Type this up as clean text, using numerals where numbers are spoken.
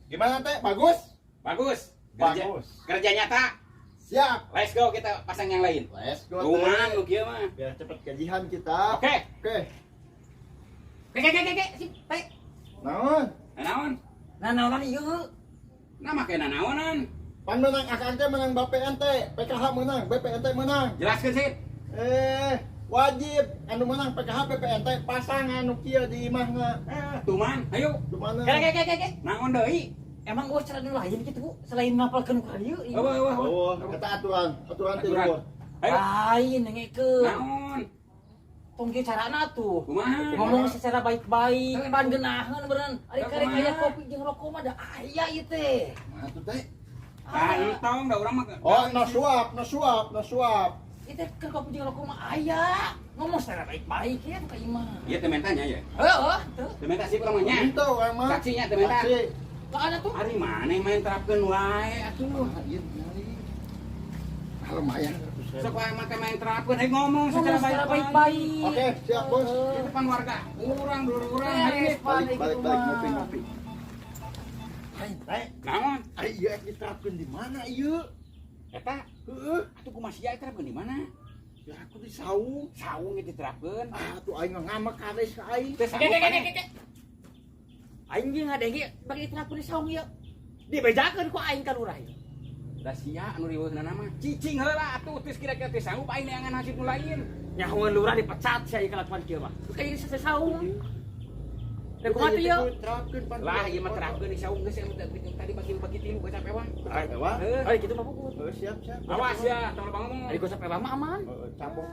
Gimana teh? Bagus? Bagus. Kerja nyata. Siap. Let's go, kita pasang yang lain. Let's go. Rumah lu kieu mah. Biar cepet gajian kita. Oke. Sip, teh. Naon? Naon? Naon ieu? Nama kena naonan. Pan menang akang teh menang BPNT, PKH menang, BPNT menang. Jelaskeun sih. Wajib anu menang PKH BPNT pasang anu kieu di imahna. Tuh man, ayo. Di mana? Kek. Naon deui? Emang gua cara lain gitu, Bu. Selain ngapalkeun ka ieu. Oh, kata aturan ti luhur. Ayo. Lain nengekeun. Naon? Tong ge carana tuh. Kumaha? Ngomong secara baik-baik, pan geunaheun beureun. Ari karek Kumaha? aya kopi jeung rokok mah da aya ieu teh. Nah, tuh teh. Kantong da urang mah. Oh, no suap. Itu kan kopi jeung rokok mah aya. Ngomong secara baik-baik ya tuh ka imah. Iya teh mentanya ya. Heeh, tuh. Teh menta sih urang mah nya. Itu emang. Saksinya teh menta. Saksi. Lah ada tuh. Ari maneh main terapkeun wae atuh. Ah, iya, nyari. Ah, lumayan. Sok wae make main terapkeun, ayo ngomong Ngomong secara secara baik-baik. baik-baik. Oke, siap, Bos. Di depan warga. Urang dulur-urang hari ini. Balik ngopi. Teh, Naon? ari ieu diterapkeun di mana ieu? Eta, Heeh. atuh kumaha sia diterapkeun di mana? Ya aku di saung. Saung ge diterapkeun. Ah, tuh aing ngamak kades ka aing. Teh saung pane? Aing ge ngadenge bagi terapkeun di saung ieu. Dibejakeun ku aing ka lurah ieu. Da sia anu riweuhna mah. Cicing heula atuh tis kira-kira teh sanggup aing neangan hasil nu lain. Nyahoeun lurah dipecat sia ieu kalakuan kieu mah. Kayak ini sese saung. Dan kumaha teh ieu? Terapkeun pan. Lah ieu mah terapkeun di saung geus tadi bagi-bagi tilu ka capewa. Capewa? Heuh. Ari kitu mah puput. Siap. Awas ya, tong lupa ngomong. Ari gua sapewa mah aman. Capok.